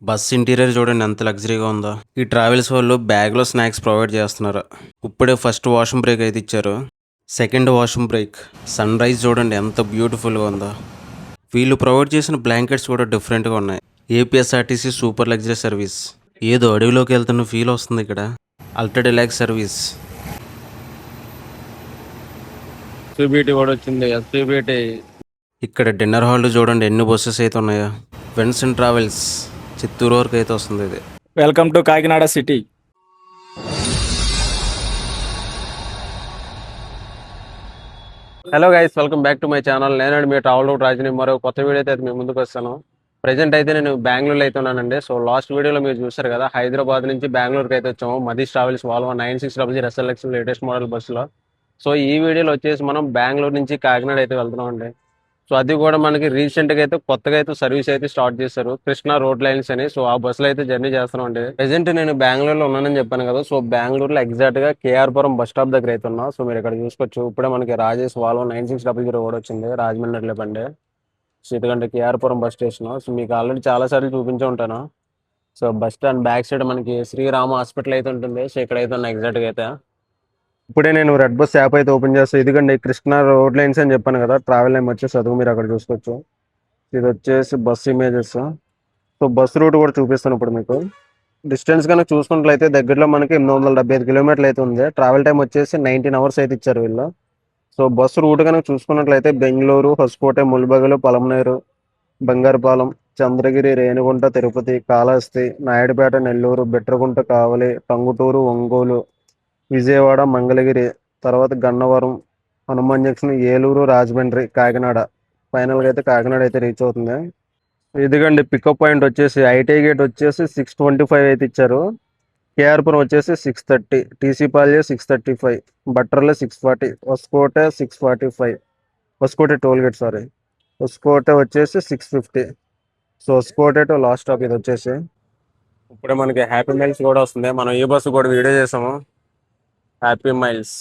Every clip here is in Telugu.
బస్ ఇంటీరియర్ చూడండి ఎంత లగ్జరీగా ఉందో. ఈ ట్రావెల్స్ వాళ్ళు బ్యాగ్లో స్నాక్స్ ప్రొవైడ్ చేస్తున్నారు. ఇప్పుడే ఫస్ట్ వాష్రూమ్ బ్రేక్ అయితే ఇచ్చారు. Second washroom break. Sunrise చూడండి ఎంత బ్యూటిఫుల్గా ఉందో. వీళ్ళు ప్రొవైడ్ చేసిన బ్లాంకెట్స్ కూడా డిఫరెంట్గా ఉన్నాయి. APSRTC super luxury service. ఏదో అడవిలోకి వెళ్తున్న ఫీల్ వస్తుంది ఇక్కడ. Ultra Deluxe service. ఎస్పీబీటీ కూడా వచ్చింది. ఎస్పీబీటీ ఇక్కడ డిన్నర్ హాల్ చూడండి ఎన్ని బస్సెస్ అయితే ఉన్నాయో. వెన్సన్ ట్రావెల్స్ చిత్తూరు వరకు అయితే వస్తుంది ఇది. Welcome to Kakinada city. Hello guys, welcome back to my channel. నేనండి మీ ట్రావెల్ రాజుని. మరో కొత్త వీడియో అయితే మీ ముందుకు వస్తాను. ప్రజెంట్ అయితే నేను బెంగళూరులో అయితే ఉన్నానండి. సో లాస్ట్ వీడియోలో మీరు చూసారు కదా, హైదరాబాద్ నుంచి బెంగళూరుకి అయితే వచ్చాము. మదీష్ travels Volvo 9600 SLX latest model బస్సులో. సో ఈ వీడియోలో వచ్చేసి మనం బెంగళూరు నుంచి కాకినాడ అయితే వెళ్తున్నాం అండి. సో అది కూడా మనకి రీసెంట్గా అయితే కొత్తగా అయితే సర్వీస్ అయితే స్టార్ట్ చేశారు, కృష్ణా రోడ్ లైన్స్ అని. సో ఆ బస్సులో అయితే జర్నీ చేస్తున్నాం అండి. ప్రెసెంట్ నేను బెంగళూరులో ఉన్నానని చెప్పాను కదా. సో బెంగళూరులో ఎగ్జాక్ట్ గా కేఆర్పురం బస్ స్టాప్ దగ్గర అయితే ఉన్నా. సో మీరు ఇక్కడ చూసుకోవచ్చు. ఇప్పుడే మనకి రాజేష్ వాల్వో 9600 కూడా వచ్చింది రాజమండ్రిలో బండి. సో ఎందుకంటే కేఆర్పురం బస్ స్టేషన్. సో మీకు ఆల్రెడీ చాలా సార్లు చూపించే ఉంటాను. So bus stand back side మనకి శ్రీరామ హాస్పిటల్ అయితే ఉంటుంది. సో ఇక్కడైతే ఉన్నా ఎగ్జాక్ట్ గా అయితే. ఇప్పుడే నేను రెడ్ బస్ యాప్ అయితే ఓపెన్ చేస్తాను. ఇదిగండి కృష్ణా రోడ్ లైన్స్ అని చెప్పాను కదా, ట్రావెల్ టైం వచ్చేసి అది మీరు అక్కడ చూసుకోవచ్చు. ఇది వచ్చేసి bus images. So bus route కూడా చూపిస్తాను ఇప్పుడు మీకు. డిస్టెన్స్ కనుక చూసుకున్నట్లయితే దగ్గరలో మనకి 875 కిలోమీటర్లు అయితే ఉంది. ట్రావెల్ టైం వచ్చేసి 19 అవర్స్ అయితే ఇచ్చారు వీళ్ళు. సో బస్సు రూట్ కనుక చూసుకున్నట్లయితే బెంగళూరు, హొసకోట, ముల్బగలు, పలమనేరు, బంగారుపాలెం, చంద్రగిరి, రేణిగుంట, తిరుపతి, కాళహస్తి, నాయుడుపేట, నెల్లూరు, బిట్రగుంట, కావలి, టంగుటూరు, ఒంగోలు, విజయవాడ, మంగళగిరి, తర్వాత గన్నవరం, హనుమాన్ జంక్షన్, ఏలూరు, రాజమండ్రి, కాకినాడ. ఫైనల్గా అయితే కాకినాడ అయితే రీచ్ అవుతుంది. ఇదిగండి పికప్ పాయింట్ వచ్చేసి ఐటీ గేట్ వచ్చేసి 625 అయితే ఇచ్చారు. కేఆర్పురం వచ్చేసి 630, టీసీ పాల్య 635, బట్రల 640, Hoskote 645, Hoskote toll gate sorry, Hoskote వచ్చేసి 650. So Hoskote to last stop ఇది వచ్చేసి. ఇప్పుడే మనకి హ్యాపీ మైల్స్ కూడా వస్తుంది. మనం ఈ బస్సు కూడా వీడియో చేసాము, హ్యాపీ మైల్స్.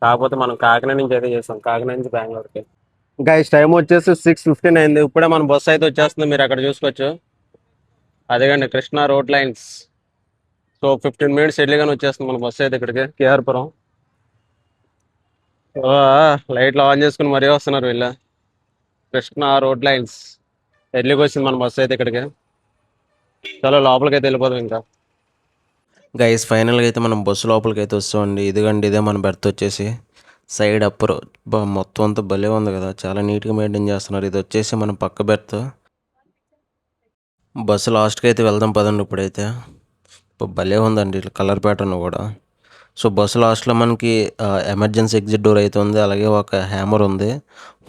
కాకపోతే మనం కాకినాడ నుంచి అయితే చేస్తాం, కాకినాడ నుంచి బెంగళూరుకి. ఇంకా ఈ టైం వచ్చేసి 6:15 అయింది. ఇప్పుడే మన బస్సు అయితే వచ్చేస్తుంది, మీరు అక్కడ చూసుకోవచ్చు. అదేగండి Krishna road lines. So 15 minutes ఎర్లీగానే వచ్చేస్తుంది మన బస్సు అయితే ఇక్కడికి కేఆర్పురం. లైట్లు ఆన్ చేసుకుని మరీ వస్తున్నారు వీళ్ళు. కృష్ణా రోడ్ లైన్స్ ఎర్లీగా వచ్చింది మన బస్సు అయితే ఇక్కడికి. చాలా లోపలికి అయితే వెళ్ళిపోదాం ఇంకా. గైస్ ఫైనల్గా అయితే మనం బస్సు లోపలికి అయితే వస్తామండి. ఇదిగండి ఇదే మన బెర్త్ వచ్చేసి. సైడ్ అప్పర్ మొత్తం అంతా భలే ఉంది కదా, చాలా నీట్గా మెయింటైన్ చేస్తున్నారు. ఇది వచ్చేసి మన పక్క బెర్త్. బస్సు లాస్ట్కి అయితే వెళ్దాం పదండి ఇప్పుడైతే. భలే ఉందండి ఇట్లా కలర్ ప్యాటర్న్ కూడా. సో బస్సు లాస్ట్లో మనకి ఎమర్జెన్సీ ఎగ్జిట్ డోర్ అయితే ఉంది, అలాగే ఒక హ్యామర్ ఉంది,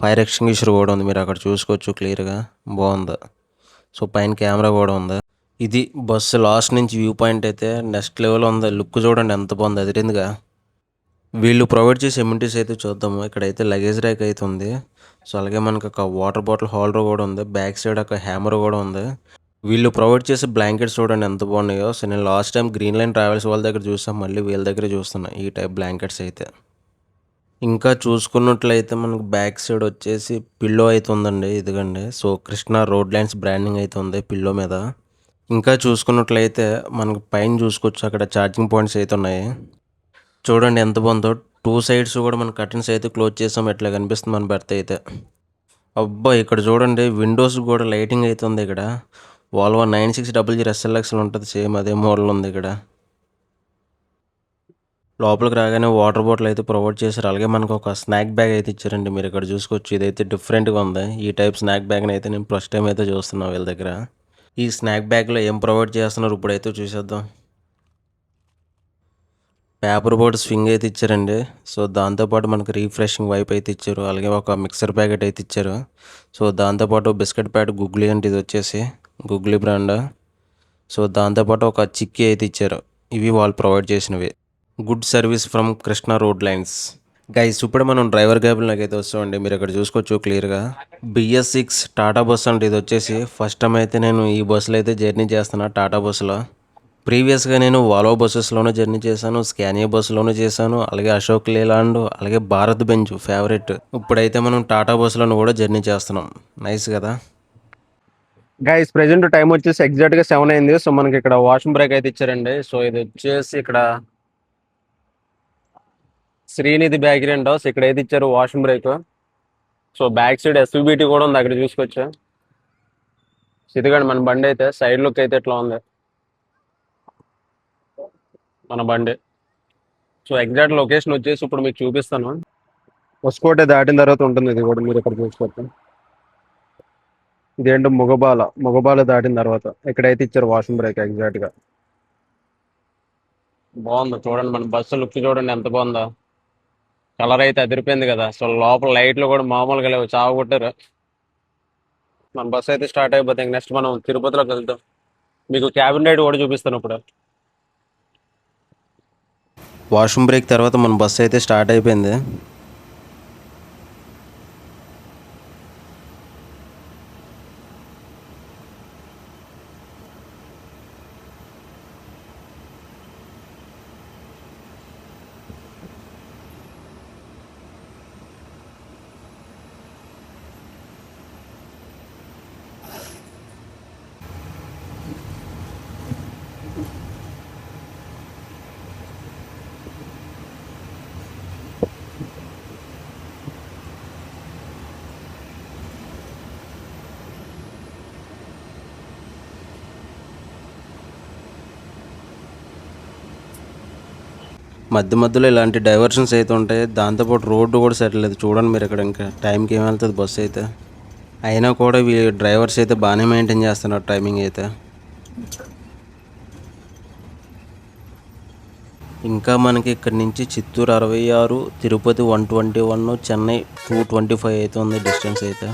ఫైర్ ఎక్స్టింగ్విషర్ కూడా ఉంది, మీరు అక్కడ చూసుకోవచ్చు క్లియర్గా. బాగుంది. సో పైన కెమెరా కూడా ఉంది. ఇది బస్సు లాస్ట్ నుంచి వ్యూ పాయింట్ అయితే నెక్స్ట్ లెవెల్ ఉంది. లుక్ చూడండి ఎంత బాగుంది, అదిరిందిగా. వీళ్ళు ప్రొవైడ్ చేసే ఎమ్యూనిటీస్ అయితే చూద్దాము. ఇక్కడైతే లగేజ్ ర్యాక్ అయితే ఉంది. సో అలాగే మనకు ఒక వాటర్ బాటిల్ హోల్డర్ కూడా ఉంది, బ్యాక్ సైడ్ ఒక హ్యామర్ కూడా ఉంది. వీళ్ళు ప్రొవైడ్ చేసే బ్లాంకెట్స్ చూడండి ఎంత బాగున్నాయో. సో నేను last time green line travels వాళ్ళ దగ్గర చూసాను, మళ్ళీ వీళ్ళ దగ్గర చూస్తున్నా ఈ టైప్ బ్లాంకెట్స్ అయితే. ఇంకా చూసుకున్నట్లయితే మనకు బ్యాక్ సైడ్ వచ్చేసి పిల్లో అయితే ఉందండి, ఇదిగండి. So Krishna road lines branding అయితే ఉంది పిల్లో మీద. ఇంకా చూసుకున్నట్లయితే మనకు పైన చూసుకోవచ్చు, అక్కడ ఛార్జింగ్ పాయింట్స్ అయితే ఉన్నాయి. చూడండి ఎంత బాగుందో. 2 సైడ్స్ కూడా మన కర్టన్స్ అయితే క్లోజ్ చేసాం, ఎట్లా కనిపిస్తుంది మన బెర్త్ అయితే. అబ్బా ఇక్కడ చూడండి విండోస్ కూడా లైటింగ్ అయితే ఉంది ఇక్కడ. వాల్వో 9600 SLX ఉంటుంది, సేమ్ అదే మోడల్ ఉంది ఇక్కడ. లోపలికి రాగానే వాటర్ బాటిల్ అయితే ప్రొవైడ్ చేశారు, అలాగే మనకు ఒక స్నాక్ బ్యాగ్ అయితే ఇచ్చారండి, మీరు ఇక్కడ చూసుకోవచ్చు. ఇదైతే డిఫరెంట్గా ఉంది. ఈ టైప్ స్నాక్ బ్యాగ్ని అయితే నేను ఫస్ట్ టైం అయితే చూస్తున్నాను వీళ్ళ దగ్గర. ఈ స్నాక్ బ్యాగ్లో ఏం ప్రొవైడ్ చేస్తున్నారు ఇప్పుడైతే చూసేద్దాం. పేపర్ బోర్డ్ స్వింగ్ అయితే ఇచ్చారండి. సో దాంతోపాటు మనకు రీఫ్రెషింగ్ వైప్ అయితే ఇచ్చారు, అలాగే ఒక మిక్సర్ ప్యాకెట్ అయితే ఇచ్చారు. సో దాంతోపాటు బిస్కెట్ ప్యాకెట్ గుగ్లీ అంటే ఇది వచ్చేసి గుగ్లీ బ్రాండ్. సో దాంతోపాటు ఒక చిక్కీ అయితే ఇచ్చారు. ఇవి వాళ్ళు ప్రొవైడ్ చేసినవి. Good service from Krishna road lines. Guys ఇప్పుడు మనం డ్రైవర్ క్యాబిన్లోకి అయితే వస్తామండి, మీరు ఇక్కడ చూసుకోవచ్చు క్లియర్గా. BS6 టాటా బస్ అంటే ఇది వచ్చేసి ఫస్ట్ టైం అయితే నేను ఈ బస్సులో అయితే జర్నీ చేస్తున్నా, టాటా బస్సులో. ప్రీవియస్గా నేను వాల్వో బస్సెస్లోనూ జర్నీ చేశాను, స్కానియా బస్సులోనూ చేశాను, అలాగే అశోక్ లేలాండ్, అలాగే భారత్ బెంజ్ ఫేవరెట్. ఇప్పుడైతే మనం టాటా బస్సులను కూడా జర్నీ చేస్తున్నాం. నైస్ కదా. గైస్ ప్రెసెంట్ టైం వచ్చేసి ఎగ్జాక్ట్ గా 7 అయింది. సో మనకి ఇక్కడ వాష్రూమ్ బ్రేక్ అయితే ఇచ్చారండి. సో ఇది వచ్చేసి ఇక్కడ శ్రీనిధి బేకరీ అంట. సో ఇక్కడ అయితే ఇచ్చారు washroom break. So back side SVBT కూడా ఉంది, అక్కడ చూసుకోవచ్చు. ఇదిగోండి మన బండి అయితే సైడ్ లుక్ అయితే ఇట్లా ఉంది మన బండి. సో ఎగ్జాక్ట్ లొకేషన్ వచ్చేసి ఇప్పుడు మీకు చూపిస్తాను. హొసకోట దాటిన తర్వాత ఉంటుంది ఇది కూడా, మీరు ఇక్కడ చూసుకోవచ్చు. ఇదేంటో ముగబాల దాటిన తర్వాత ఎక్కడైతే ఇచ్చారు వాష్రూమ్ బ్రేక్ ఎగ్జాక్ట్ గా. బాగుంది చూడండి, మన బస్సు లుక్ చూడండి ఎంత బాగుందో. కలర్ అయితే అదిరిపోయింది కదా. సో లోపల లైట్లు కూడా మామూలుగా లేవు, చావ కొట్టారు. మన బస్సు అయితే స్టార్ట్ అయిపోతే నెక్స్ట్ మనం తిరుపతిలోకి వెళ్తాం. మీకు క్యాబిన్ రైడ్ కూడా చూపిస్తాను ఇప్పుడు. వాష్రూమ్ బ్రేక్ తర్వాత మన బస్సు అయితే స్టార్ట్ అయిపోయింది. మధ్య మధ్యలో ఇలాంటి డైవర్షన్స్ అయితే ఉంటాయి. దాంతోపాటు రోడ్డు కూడా సరిలేదు చూడండి మీరు. ఇక్కడ ఇంకా టైంకి ఏం వెళ్తుంది బస్సు అయితే. అయినా కూడా వీళ్ళు డ్రైవర్స్ అయితే బాగానే మెయింటైన్ చేస్తున్నారు టైమింగ్ అయితే. ఇంకా మనకి ఇక్కడ నుంచి చిత్తూరు 66, తిరుపతి 121, చెన్నై 225 అయితే ఉంది డిస్టెన్స్ అయితే.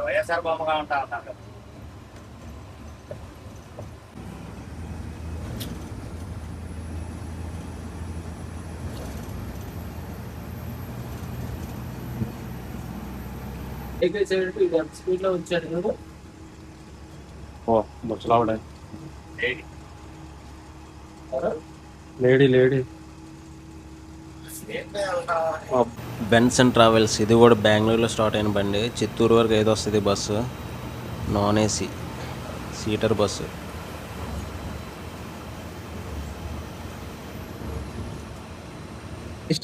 వైఎస్ఆర్ బొమ్మగా ఉంటా అన్నారు. స్పీడ్ లో వచ్చాడు. ఓ ముసలావిడ. లేడీ బెన్సన్ ట్రావెల్స్ ఇది కూడా బెంగళూరులో స్టార్ట్ అయిన బండి. చిత్తూరు వరకు అయితే వస్తుంది bus. Non AC seater bus.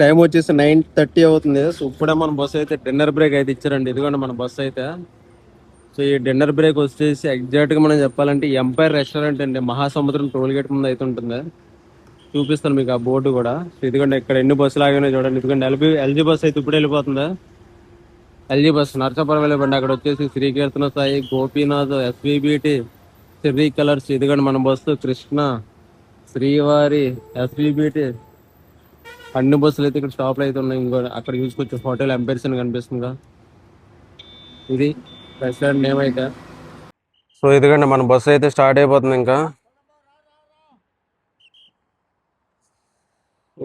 Time వచ్చేసి 9:30 అవుతుంది. సో ఇప్పుడే మన బస్సు అయితే డిన్నర్ బ్రేక్ అయితే ఇచ్చారండి. ఇదిగోండి మన బస్సు అయితే. సో ఈ డిన్నర్ బ్రేక్ వచ్చేసి ఎగ్జాక్ట్గా మనం చెప్పాలంటే ఎంపైర్ రెస్టారెంట్ అండి, మహాసముద్రం టోల్ గేట్ ముందు అయితే ఉంటుంది. చూపిస్తాను మీకు ఆ బోర్డు కూడా. సో ఇదిగోండి ఇక్కడ ఎన్ని బస్సులు ఆగినాయి చూడండి. ఇదిగోండి ఎల్జీ బస్సు అయితే ఇప్పుడు వెళ్ళిపోతుంది. ఎల్జీ బస్సు నర్సాపురం వెళ్ళిపోండి. అక్కడ వచ్చేసి శ్రీకీర్తన సాయి, గోపీనాథ్, ఎస్విబిటి, చెర్రీ కలర్స్. ఇదిగోండి మన బస్సు కృష్ణ, శ్రీవారి, ఎస్విబిటి, అన్ని బస్సులు అయితే ఇక్కడ స్టాప్లు అయితే ఉన్నాయి. ఇంకో అక్కడ చూసుకోవచ్చు హోటల్ ఎంపైర్స్ అని కనిపిస్తుందిగా. ఇది రెస్టారెంట్ నేమ్ అయితే. సో ఇదిగోండి మన బస్సు అయితే స్టార్ట్ అయిపోతుంది. ఇంకా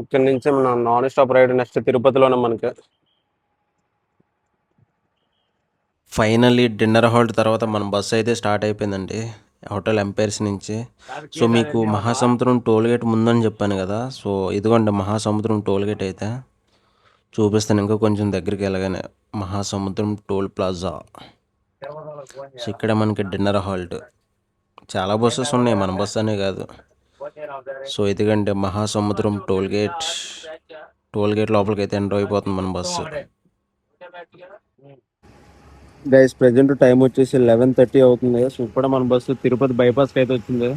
ఇక్కడ నుంచి మన నాన్ స్టాప్ రైడ్ నెక్స్ట్ తిరుపతిలోనే మనకి. ఫైనల్లీ డిన్నర్ హాల్ట్ తర్వాత మన బస్సు అయితే స్టార్ట్ అయిపోయిందండి హోటల్ ఎంపైర్స్ నుంచి. సో మీకు మహాసముద్రం టోల్ గేట్ ముందని చెప్పాను కదా. సో ఇదిగోండి మహాసముద్రం టోల్ గేట్ అయితే చూపిస్తాను. ఇంకా కొంచెం దగ్గరికి వెళ్ళగానే మహాసముద్రం టోల్ ప్లాజా. సో ఇక్కడ మనకి డిన్నర్ హాల్ట్. చాలా బస్సెస్ ఉన్నాయి, మన బస్సు అనే కాదు. సో ఇదిగంటే మహాసముద్రం టోల్ గేట్. టోల్ గేట్ లోపలికి అయితే ఎంటర్ అయిపోతుంది మన బస్సు. గైస్ ప్రెసెంట్ టైం వచ్చేసి 11:30 అవుతుంది. సో ఇప్పుడు మన బస్సు తిరుపతి బైపాస్కి అయితే వచ్చింది.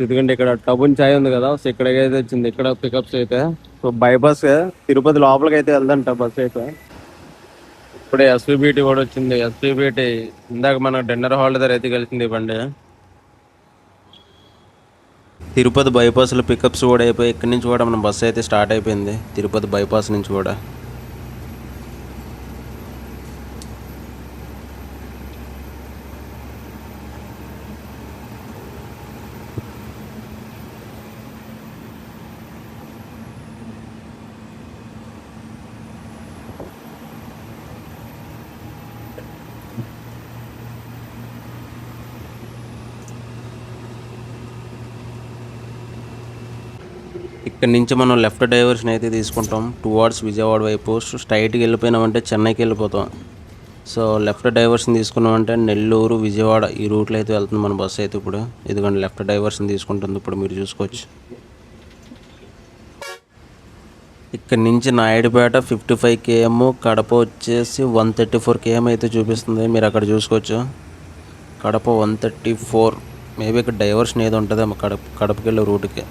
ఎందుకంటే ఇక్కడ టబున్ చాయ్ ఉంది కదా. సో ఇక్కడికైతే వచ్చింది, ఇక్కడ పికప్స్ అయితే. సో బైపాస్ తిరుపతి లోపలికి అయితే వెళ్దంట బస్సు అయితే. ఇప్పుడే ఎస్విబిటి కూడా వచ్చింది. ఎస్విబిటి ఇందాక మన డిన్నర్ హాల్ దగ్గర అయితే కలిసింది ఈ బండి. తిరుపతి బైపాస్లో పికప్స్ కూడా అయిపోయి ఇక్కడి నుంచి కూడా మన బస్సు అయితే స్టార్ట్ అయిపోయింది తిరుపతి బైపాస్ నుంచి కూడా. ఇక్కడ నుంచి మనం లెఫ్ట్ డైవర్షన్ అయితే తీసుకుంటాం టువార్డ్స్ విజయవాడ వైపు. స్ట్రైట్కి వెళ్ళిపోయినామంటే చెన్నైకి వెళ్ళిపోతాం. సో లెఫ్ట్ డైవర్షన్ తీసుకున్నామంటే నెల్లూరు విజయవాడ ఈ రూట్లో అయితే వెళ్తుంది మన బస్సు అయితే. ఇప్పుడు ఇదిగోండి లెఫ్ట్ డైవర్షన్ తీసుకుంటుంది ఇప్పుడు మీరు చూసుకోవచ్చు. ఇక్కడ నుంచి నాయుడుపేట 55 km, కడప వచ్చేసి 134 km అయితే చూపిస్తుంది మీరు అక్కడ చూసుకోవచ్చు. కడప 134. మేబీ ఇక్కడ డైవర్షన్ ఏది ఉంటుందేమో కడపకి వెళ్ళే రూట్కి.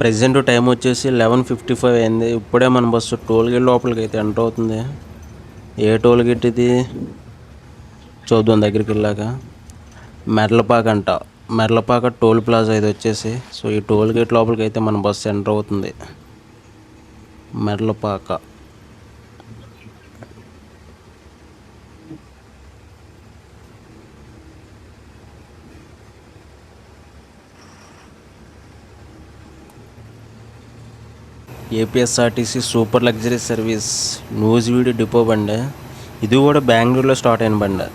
ప్రజెంట్ టైం వచ్చేసి 11:55 అయింది. ఇప్పుడే మన బస్సు టోల్ గేట్ లోపలికి అయితే ఎంటర్ అవుతుంది. ఏ టోల్ గేట్ ఇది చూద్దాం దగ్గరికి వెళ్ళాక. మెర్లపాక అంట. మెర్లపాక టోల్ ప్లాజా ఇది వచ్చేసి. సో ఈ టోల్ గేట్ లోపలికి అయితే మన బస్సు ఎంటర్ అవుతుంది. Merlapaka. APSRTC super luxury service Nuzvid depot బండి. ఇది కూడా బెంగళూరులో స్టార్ట్ అయిన బండి.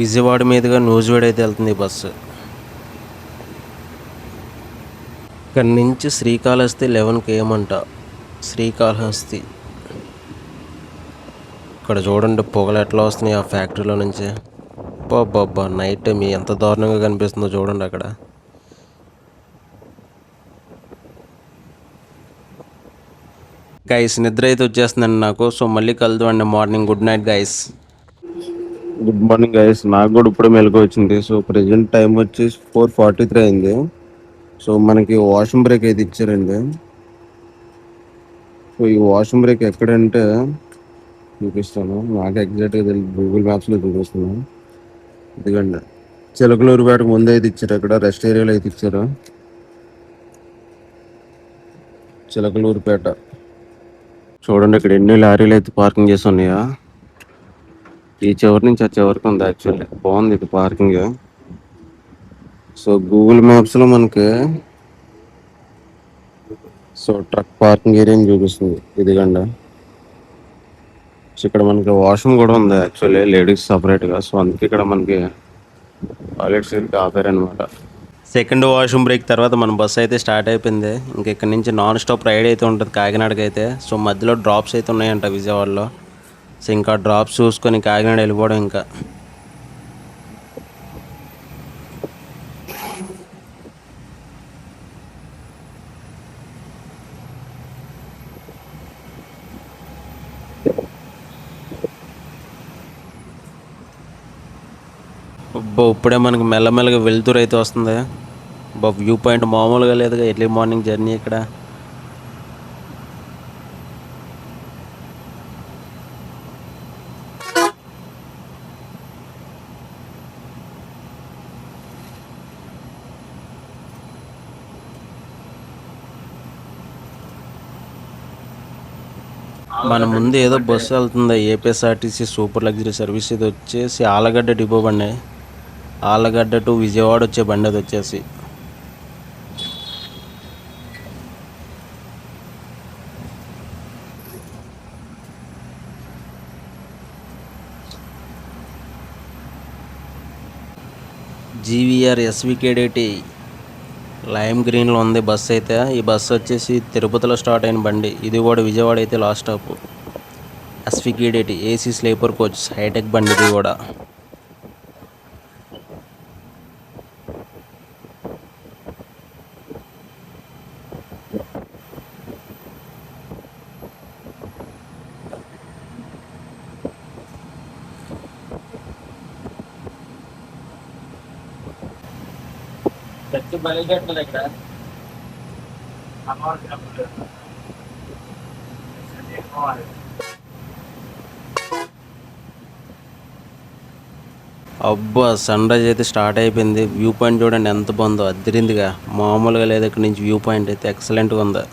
విజయవాడ మీదుగా నూజివీడు అయితే వెళ్తుంది ఈ బస్సు. ఇక్కడ నుంచి శ్రీకాళహస్తి 11 km అంట. శ్రీకాళహస్తి. ఇక్కడ చూడండి పొగలు ఎట్లా వస్తున్నాయి ఆ ఫ్యాక్టరీలో నుంచి. బాబా నైట్ టైం ఎంత దారుణంగా కనిపిస్తుందో చూడండి అక్కడ. గైస్ నిద్ర అయితే వచ్చేస్తుందండి నాకు. సో మళ్ళీ కలుద్దామండి morning. Good night guys. Good morning guys. నాకు కూడా ఇప్పుడే మెలకు వచ్చింది. సో ప్రజెంట్ టైం వచ్చేసి 4:43 అయింది. సో మనకి వాష్రూమ్ బ్రేక్ అయితే ఇచ్చారండి. సో ఈ వాష్రూమ్ బ్రేక్ ఎక్కడంటే చూపిస్తాను. నాకు ఎగ్జాక్ట్గా తెలియదు, గూగుల్ మ్యాప్స్లో చూపిస్తున్నాను. ఎందుకంటే చిలకలూరుపేటకు ముందు అయితే ఇచ్చారు. అక్కడ రెస్ట్ ఏరియాలో అయితే ఇచ్చారు. చిలకలూరుపేట చూడండి. ఇక్కడ ఎన్ని లారీలు అయితే పార్కింగ్ చేసి ఉన్నాయా. ఈ చివరి నుంచి ఆ చివరికి ఉంది. యాక్చువల్లీ బాగుంది ఇది పార్కింగ్. సో గూగుల్ మ్యాప్స్లో మనకి సో ట్రక్ పార్కింగ్ ఏరియాని చూపిస్తుంది. ఇదిగండి. సో ఇక్కడ మనకి వాష్రూమ్ కూడా ఉంది యాక్చువల్లీ లేడీస్ సపరేట్గా. సో అందుకే ఇక్కడ మనకి టాయిలెట్స్ ఆపారనమాట. సెకండ్ వాష్రూమ్ బ్రేక్ తర్వాత మన బస్సు అయితే స్టార్ట్ అయిపోయింది. ఇంక ఇక్కడ నుంచి నాన్ స్టాప్ రైడ్ అయితే ఉంటుంది కాకినాడకి అయితే. సో మధ్యలో డ్రాప్స్ అయితే ఉన్నాయంట విజయవాడలో. సో ఇంకా డ్రాప్స్ చూసుకొని కాకినాడ వెళ్ళిపోవడం ఇంకా. ఇప్పుడే మనకి మెల్లమెల్లగా వెళ్తూరు అయితే వస్తుంది. వ్యూ పాయింట్ మామూలుగా లేదుగా ఎర్లీ మార్నింగ్ జర్నీ ఇక్కడ. మన ముందు ఏదో బస్సు వెళ్తుంది. APSRTC super luxury service. ఇది వచ్చేసి ఆలగడ్డ డిపో బండి. ఆలగడ్డ టు విజయవాడ వచ్చే బండి అది వచ్చేసి. జీవీఆర్ ఎస్వికేడేటి లైమ్ గ్రీన్లో ఉంది బస్సు అయితే. ఈ బస్సు వచ్చేసి తిరుపతిలో స్టార్ట్ అయిన బండి. ఇది కూడా విజయవాడ అయితే last stop. SVKDT AC sleeper coach hitech బండి ఇది కూడా. చర్చి బయలుదేరట్లేదు ఇక్కడ అమ్మవారికి నమ్మలేదు. అబ్బా, సన్ రైజ్ అయితే స్టార్ట్ అయిపోయింది. వ్యూ పాయింట్ చూడండి ఎంత బాగుందో, అదిరిందిగా. మామూలుగా లేదు, ఇక్కడ నుంచి వ్యూ పాయింట్ అయితే ఎక్సలెంట్గా ఉంది.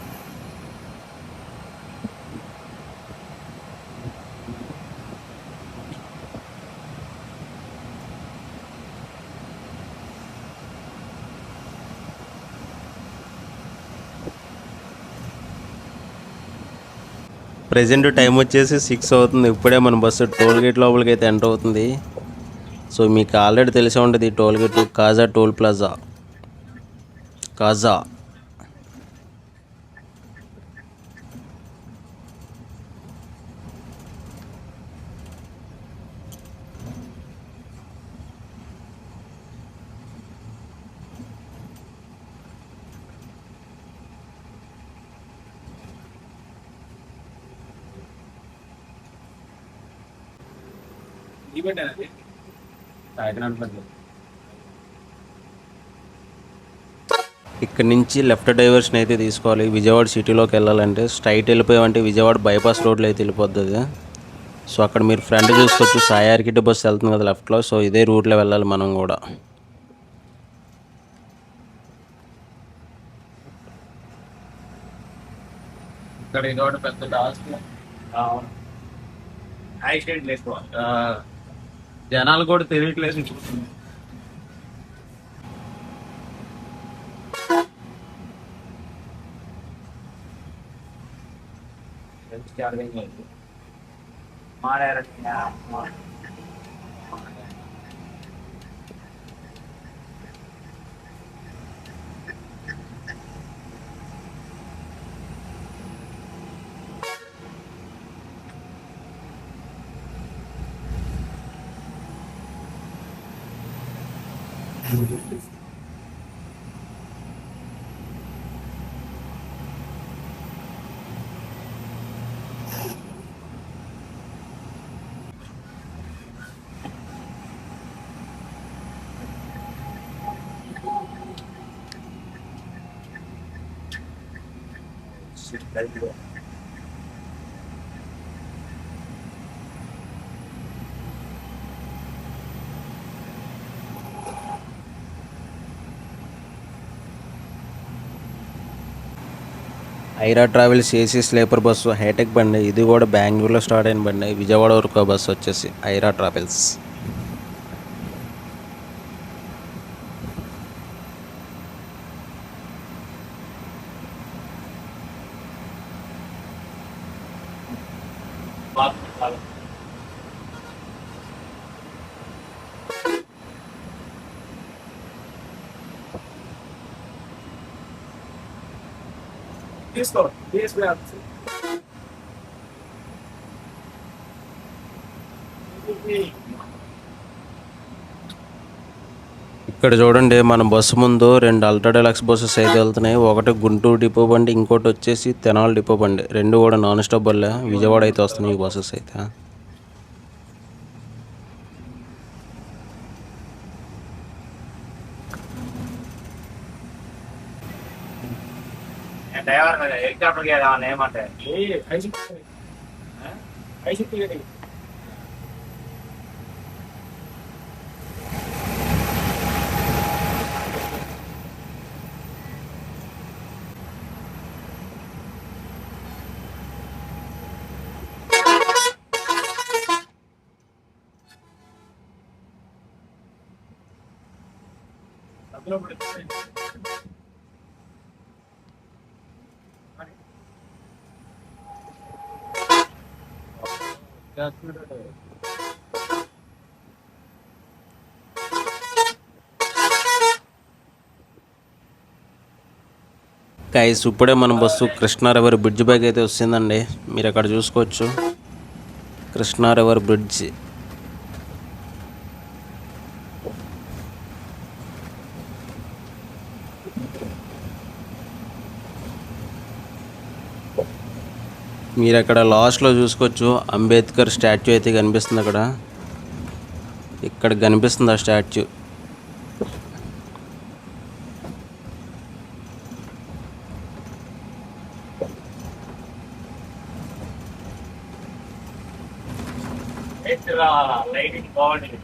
ప్రజెంట్ టైం వచ్చేసి 6 అవుతుంది. ఇప్పుడే మన బస్సు టోల్ గేట్ లోపలికి అయితే ఎంటర్ అవుతుంది. సో మీకు ఆల్రెడీ తెలిసే ఉంటుంది, ఈ టోల్ గేట్ కాజా టోల్ ప్లాజా. కాజా ఇక్కడ నుంచి లెఫ్ట్ డైవర్షన్ అయితే తీసుకోవాలి. విజయవాడ సిటీలోకి వెళ్ళాలంటే స్ట్రైట్ వెళ్ళిపోయామంటే విజయవాడ బైపాస్ రోడ్లో అయితే వెళ్ళిపోతుంది. సో అక్కడ మీరు ఫ్రంట్ చూసుకోవచ్చు, సాయి ఆర్కిట్ బస్సు వెళ్తుంది కదా లెఫ్ట్లో. సో ఇదే రూట్లో వెళ్ళాలి మనం కూడా. ఇక్కడ ఇదొకటి పెద్ద టాస్క్. యాక్సిడెంట్ లేదు, జనాలు కూడా తెలియట్లేదు. Aira travels AC sleeper bus hitech బండి. ఇది కూడా బెంగళూరులో స్టార్ట్ అయిన బండి. విజయవాడ వరకు బస్సు వచ్చేసి ఐరా ట్రావెల్స్. ఇక్కడ చూడండి, మన బస్సు ముందు 2 అల్ట్రా డెలక్స్ బస్సెస్ అయితే వెళ్తున్నాయి. ఒకటి గుంటూరు డిపో బండి, ఇంకోటి వచ్చేసి తెనాలి డిపో బండి. రెండు కూడా నాన్ స్టాప్ బండ్లే. విజయవాడ అయితే వస్తున్నాయి ఈ బస్సెస్ అయితే. గైస్, ఇప్పుడే మన బస్సు కృష్ణా రివర్ బ్రిడ్జ్ పైకి అయితే వస్తుందండి. మీరు అక్కడ చూసుకోవచ్చు, కృష్ణా రివర్ బ్రిడ్జ్. మీరు అక్కడ లాస్ట్లో చూసుకోవచ్చు, అంబేద్కర్ స్టాచ్యూ అయితే కనిపిస్తుంది అక్కడ. ఇక్కడ కనిపిస్తుంది ఆ స్టాచ్యూ. లైటింగ్ బాగుంది.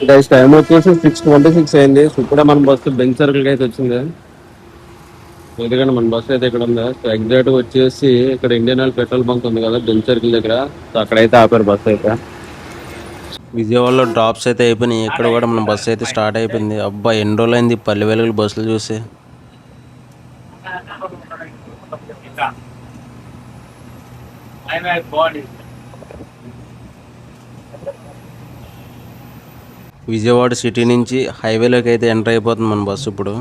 గైస్ టైం వచ్చేసి 6:26 అయింది. సో ఇప్పుడే మన బస్సు బెంచ్ సర్కిల్ అయితే వచ్చింది. ఎందుకంటే మన బస్సు అయితే ఇక్కడ ఉంది. సో ఎగ్జాక్ట్ వచ్చేసి ఇక్కడ ఇండియన్ ఆయిల్ పెట్రోల్ బంక్ ఉంది కదా బెంచ్ సర్కిల్ దగ్గర. సో అక్కడైతే ఆపారు బస్సు అయితే. విజయవాడలో డ్రాప్స్ అయితే అయిపోయినాయి. ఇక్కడ కూడా మన బస్సు అయితే స్టార్ట్ అయిపోయింది. అబ్బా ఎన్ని రోజులు అయింది పల్లె వెలుగులు బస్సులు చూసి. బాగుంది. విజయవాడ సిటీ నుంచి హైవేలోకి అయితే ఎంటర్ అయిపోతుంది మన బస్సు ఇప్పుడు.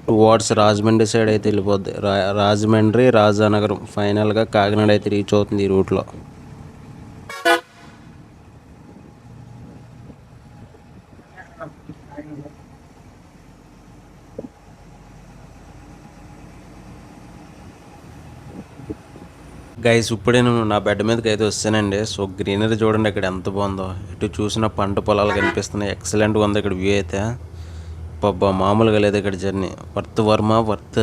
టువార్డ్స్ రాజమండ్రి సైడ్ అయితే వెళ్ళిపోద్ది. రాజమండ్రి రాజానగరం ఫైనల్గా కాకినాడ అయితే రీచ్ అవుతుంది ఈ రూట్లో. గైస్ ఇప్పుడే నేను నా బెడ్ మీదకి అయితే వస్తానండి. సో గ్రీనరీ చూడండి ఇక్కడ ఎంత బాగుందో. ఇటు చూసిన పంట పొలాలు కనిపిస్తున్నాయి. ఎక్సలెంట్గా ఉంది ఇక్కడ వ్యూ అయితే. పబ్బా మామూలుగా లేదు ఇక్కడ జర్నీ. Worth Varma worth.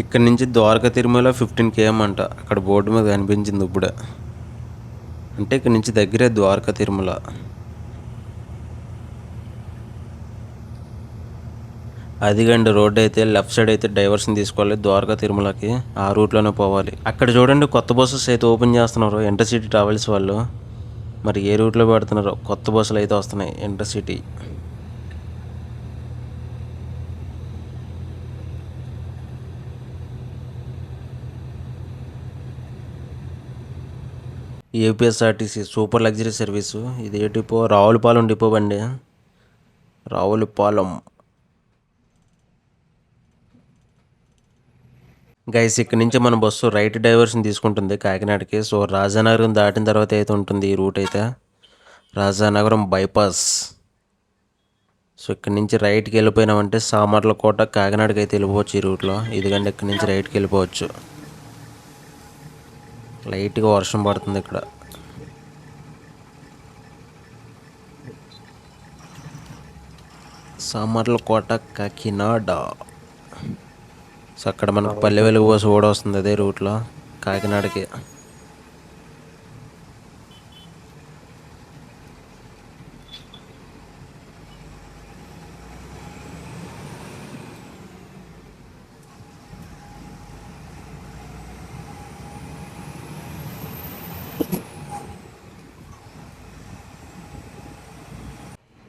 ఇక్కడ నుంచి ద్వారకా తిరుమల 15 km అంట. అక్కడ బోర్డు మీద కనిపించింది ఇప్పుడే. అంటే ఇక్కడ నుంచి దగ్గరే ద్వారకా తిరుమల. అదిగండి రోడ్ అయితే లెఫ్ట్ సైడ్ అయితే డైవర్షన్ తీసుకోవాలి ద్వారకా తిరుమలకి. ఆ రూట్లోనే పోవాలి. అక్కడ చూడండి కొత్త బస్సెస్ అయితే ఓపెన్ చేస్తున్నారు ఇంటర్సిటీ ట్రావెల్స్ వాళ్ళు. మరి ఏ రూట్లో పెడుతున్నారో కొత్త బస్సులు అయితే వస్తున్నాయి intercity. APSRTC super luxury service. ఇది ఏ డిపో? రావులపాలెం డిపో బండి. రావులపాలెం. గైస్ ఇక్కడ నుంచి మన బస్సు రైట్ డైవర్షన్ తీసుకుంటుంది కాకినాడకి. సో రాజానగరం దాటిన తర్వాత అయితే ఉంటుంది ఈ రూట్ అయితే. రాజానగరం బైపాస్. సో ఇక్కడ నుంచి రైట్కి వెళ్ళిపోయినామంటే సామర్లకోట కాకినాడకి అయితే వెళ్ళిపోవచ్చు ఈ రూట్లో. ఇదిగండి ఇక్కడ నుంచి రైట్కి వెళ్ళిపోవచ్చు. లైట్గా వర్షం పడుతుంది ఇక్కడ. సామర్లకోట కాకినాడ. సో అక్కడ మనకు పల్లె వెలుగు బస్సు కూడా వస్తుంది అదే రూట్లో కాకినాడకి.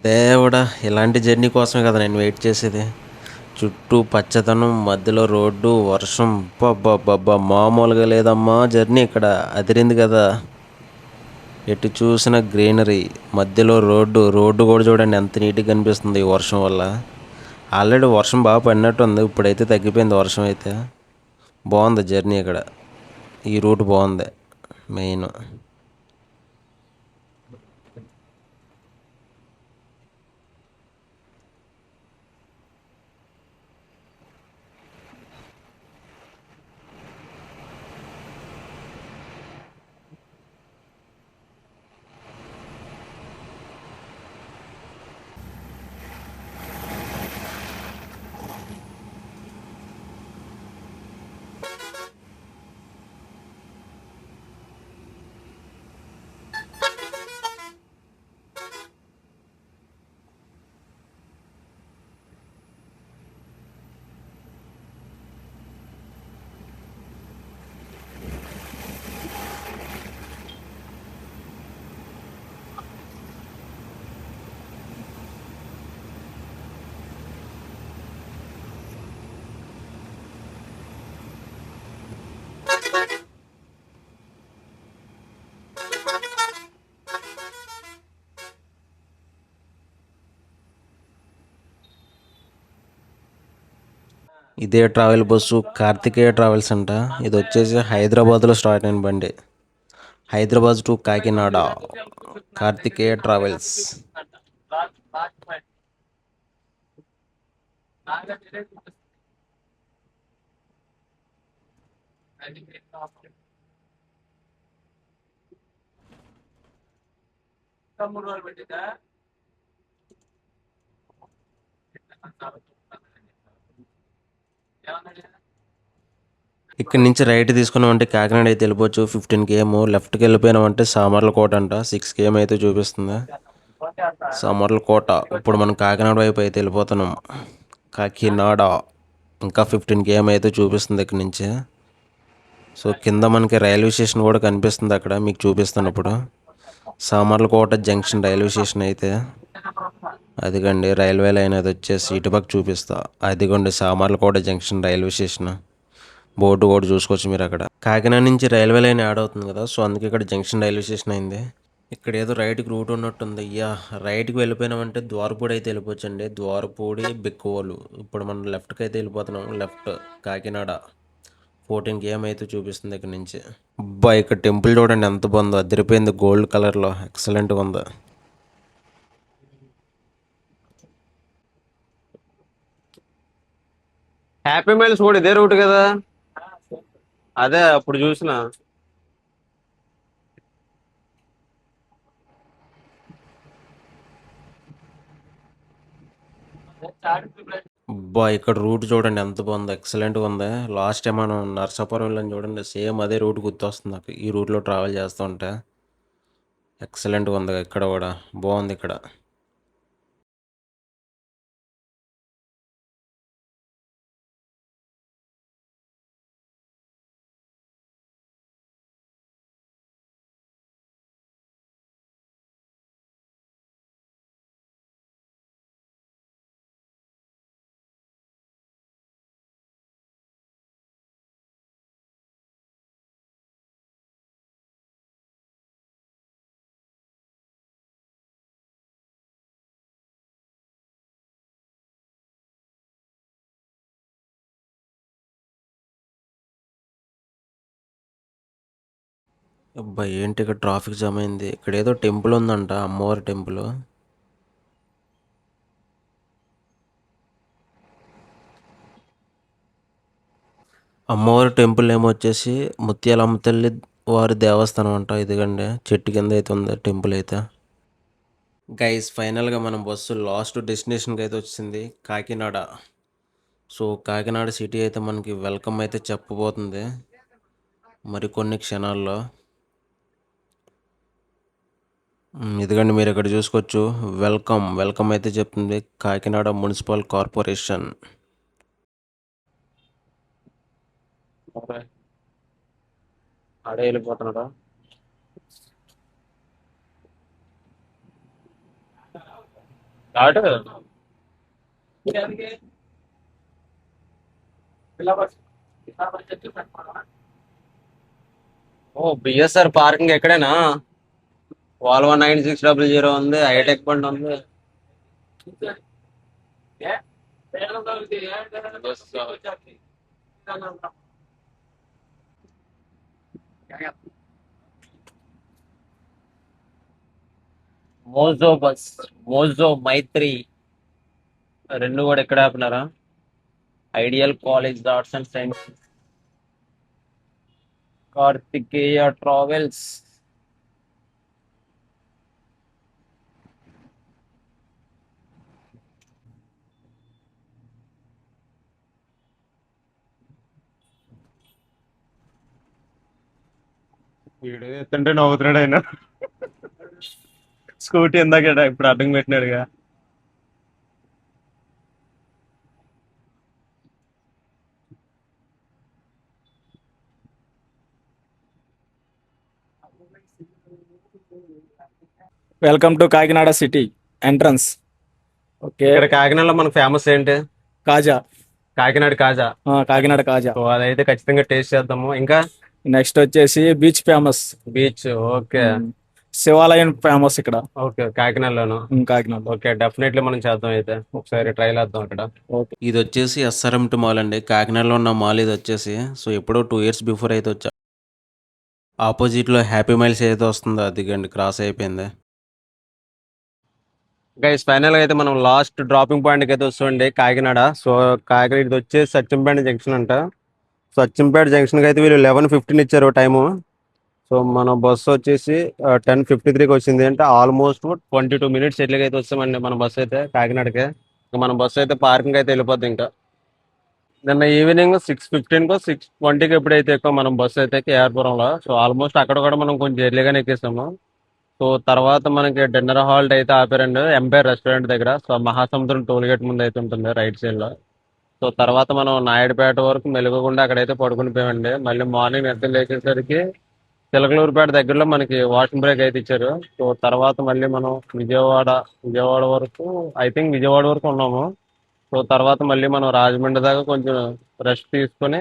దేవుడా ఇలాంటి జర్నీ కోసమే కదా నేను వెయిట్ చేసేది. చుట్టూ పచ్చదనం, మధ్యలో రోడ్డు, వర్షం. బాబా మామూలుగా లేదమ్మా జర్నీ ఇక్కడ. అదిరింది కదా. ఎటు చూసిన గ్రీనరీ, మధ్యలో రోడ్డు కూడా చూడండి ఎంత నీట్గా కనిపిస్తుంది ఈ వర్షం వల్ల. ఆల్రెడీ వర్షం బాగా పడినట్టుంది. ఇప్పుడైతే తగ్గిపోయింది వర్షం అయితే. బాగుంది జర్నీ ఇక్కడ. ఈ రూట్ బాగుంది మెయిన్. ఇదే ట్రావెల్ బస్సు కార్తికేయ ట్రావెల్స్ అంట. ఇది వచ్చేసి హైదరాబాద్లో స్టార్ట్ అయిన బండి. Hyderabad to Kakinada Karthikeya travels. ఇక్కడ నుంచి రైట్ తీసుకున్నామంటే కాకినాడ అయితే వెళ్ళిపోవచ్చు. 15 km. లెఫ్ట్కి వెళ్ళిపోయినామంటే సామర్లకోట అంట. 6 km అయితే చూపిస్తుంది సామర్లకోట. ఇప్పుడు మనం కాకినాడ వైపు అయితే వెళ్ళిపోతున్నాం. కాకినాడ ఇంకా 15 km అయితే చూపిస్తుంది ఇక్కడ నుంచి. సో కింద మనకి రైల్వే స్టేషన్ కూడా కనిపిస్తుంది అక్కడ మీకు చూపిస్తాను ఇప్పుడు. సామర్లకోట జంక్షన్ రైల్వే స్టేషన్ అయితే అదిగండి. రైల్వే లైన్ అది వచ్చేసి ఇటుపక్క చూపిస్తా. అదిగోండి Samarlakota junction railway station. Board కూడా చూసుకోవచ్చు మీరు అక్కడ. కాకినాడ నుంచి రైల్వే లైన్ యాడ్ అవుతుంది కదా, సో అందుకే ఇక్కడ జంక్షన్ రైల్వే స్టేషన్ అయింది. ఇక్కడ ఏదో రైట్కి రూట్ ఉన్నట్టుంది. అయ్యా రైట్కి వెళ్ళిపోయినామంటే ద్వారపూడి అయితే వెళ్ళిపోవచ్చండి. ద్వారపూడి బిక్కువోలు. ఇప్పుడు మనం లెఫ్ట్కి అయితే వెళ్ళిపోతున్నాం. లెఫ్ట్ కాకినాడ 14 km అయితే చూపిస్తుంది ఇక్కడ నుంచి. అబ్బా ఇక్కడ టెంపుల్ చూడండి ఎంత బాగుందో. అదిరిపోయింది. గోల్డ్ కలర్లో ఎక్సలెంట్గా ఉంది. హ్యాపీ మైల్స్ కూడా ఇదే రూట్ కదా. అదే అప్పుడు చూసిన. అబ్బా ఇక్కడ రూట్ చూడండి ఎంత బాగుందో. ఎక్సలెంట్గా ఉంది. లాస్ట్ టైం మనం నరసాపురం వెళ్ళని చూడండి, సేమ్ అదే రూట్ గుర్తొస్తుంది నాకు ఈ రూట్లో ట్రావెల్ చేస్తూ ఉంటే. ఎక్సలెంట్గా ఉంది. ఇక్కడ కూడా బాగుంది ఇక్కడ. అబ్బా ఏంటి ఇక్కడ ట్రాఫిక్ జామ్ అయింది. ఇక్కడ ఏదో టెంపుల్ ఉందంట, అమ్మవారి టెంపుల్. అమ్మవారి టెంపుల్ ఏమో వచ్చేసి ముత్యాల అమ్మ తల్లి వారి దేవస్థానం అంట. ఇదిగండి చెట్టు కింద అయితే ఉంది టెంపుల్ అయితే. గైస్ ఫైనల్గా మనం బస్సు లాస్ట్ డెస్టినేషన్కి అయితే వచ్చింది, కాకినాడ. సో కాకినాడ సిటీ అయితే మనకి వెల్కమ్ అయితే చెప్పబోతుంది మరి కొన్ని క్షణాల్లో. ఇదిగండి మీరు ఇక్కడ చూసుకోవచ్చు. వెల్కమ్ వెల్కమ్ అయితే చెప్తుంది కాకినాడ మున్సిపల్ కార్పొరేషన్. అడే వెళ్ళిపోతున్నాడా. దాటు. ఓ బిఎస్ఆర్ పార్కింగ్ ఎక్కడేనా. వాల్వో 9600 ఉంది. హైటెక్ బండి ఉంది. మోజో బస్, మోజో మైత్రి రెండు కూడా ఎక్కడ ఆపినారా. Ideal college arts and science, Karthikeya travels. వీడు ఎత్తుంటే నవ్వుతున్నాడు ఆయన. స్కూటీ ఎందాక ఇప్పుడు అడ్డం పెట్టినాడుగా. Welcome to Kakinada city entrance. Okay, ఇక్కడ కాకినాడలో మనకు ఫేమస్ ఏంటి? కాజా. కాకినాడ కాజా. కాకినాడ కాజా. సో అదైతే ఖచ్చితంగా టేస్ట్ చేద్దాము. ఇంకా నెక్స్ట్ వచ్చేసి బీచ్ ఫేమస్. బీచ్. ఓకే. శివాలయం ఫేమస్ ఇక్కడ. ఓకే, కాకినాడలోను. కాకినాడ. ఓకే, డెఫినెట్లీ మనం చేద్దాం అయితే. ఒకసారి ట్రైల్ వేద్దాం అక్కడ. ఓకే. ఇది వచ్చేసి ఎస్ఆర్ఎంటి మాల్ అండి, కాకినాడలో ఉన్న మాల్ ఇది వచ్చేసి. సో ఎప్పుడో 2 years బిఫోర్ అయితే వచ్చా. ఆపోజిట్లో హ్యాపీ మైల్స్ ఏదైతే వస్తుందో అదిగండి, క్రాస్ అయిపోయింది. గైస్ ఫైనల్ గా అయితే మనం లాస్ట్ డ్రాపింగ్ పాయింట్ కి అయితే వస్తుంది కాకినాడ. సో కాకినాడ ఇది వచ్చేసి సత్యంపేట జంక్షన్ అంట. సత్యంపేట జంక్షన్ కి అయితే వీళ్ళు 11:15 ఇచ్చారు టైము. సో మన బస్సు వచ్చేసి 10:53కి వచ్చింది. అంటే ఆల్మోస్ట్ 22 minutes ఎట్లకి అయితే వస్తామండి మన బస్సు అయితే కాకినాడకి. ఇంకా మన బస్సు అయితే పార్కింగ్ అయితే వెళ్ళిపోద్ది. ఇంకా నిన్న ఈవినింగ్ 6:15కో 6:20కి ఎప్పుడైతే ఎక్కువ మనం బస్సు అయితే కేఆర్పురంలో. సో ఆల్మోస్ట్ అక్కడ కూడా మనం కొంచెం ఎర్లీగానే ఎక్కేసాము. సో తర్వాత మనకి డిన్నర్ హాల్ట్ అయితే ఆపారండి ఎంపైర్ రెస్టారెంట్ దగ్గర. సో మహాసముద్రం టోల్ గేట్ ముందు అయితే ఉంటుంది రైట్ సైడ్ లో. సో తర్వాత మనం నాయుడుపేట వరకు మెలుగుకుండా అక్కడైతే పడుకుని పోయామండి. మళ్ళీ మార్నింగ్ నిద్ర లేచేసరికి చిలకలూరుపేట దగ్గరలో మనకి వాషింగ్ బ్రేక్ అయితే ఇచ్చారు. సో తర్వాత మళ్ళీ మనం విజయవాడ వరకు, ఐ థింక్ విజయవాడ వరకు ఉన్నాము. సో తర్వాత మళ్ళీ మనం రాజమండ్రి దాకా కొంచెం రెస్ట్ తీసుకొని,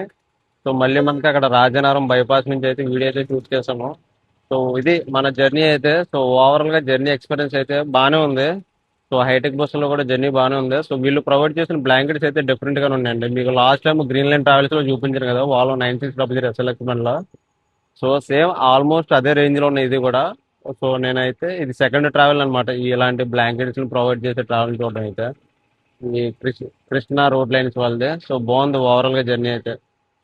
సో మళ్ళీ మనకి అక్కడ రాజానగరం బైపాస్ నుంచి అయితే వీడియో అయితే షూట్ చేసాము. సో ఇది మన జర్నీ అయితే. సో ఓవరాల్ గా జర్నీ ఎక్స్పీరియన్స్ అయితే బాగానే ఉంది. సో హైటెక్ బస్సులో కూడా జర్నీ బాగానే ఉంది. సో వీళ్ళు ప్రొవైడ్ చేసిన బ్లాంకెట్స్ అయితే డిఫరెంట్ గానే ఉన్నాయండి. మీకు last time green line travels లో చూపించారు కదా, వాల్వో 9600 SLX లో. సో సేమ్ ఆల్మోస్ట్ అదే రేంజ్ లో ఉన్నాయి ఇది కూడా. సో నేనైతే ఇది సెకండ్ ట్రావెల్ అనమాట ఇలాంటి బ్లాంకెట్స్ ప్రొవైడ్ చేసే ట్రావెల్ చూడడం అయితే. ఈ కృష్ణా రోడ్ లైన్స్ వాళ్ళదే. సో బాగుంది ఓవరాల్ గా జర్నీ అయితే.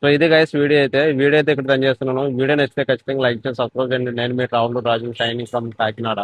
సో ఇది గైస్ వీడియో అయితే ఇక్కడ పని చేస్తున్నాను. వీడియో నచ్చితే ఖచ్చితంగా లైక్ చేసి సబ్స్క్రైబ్ చేయండి. నేను మీ travel Raju, shining from Kakinada.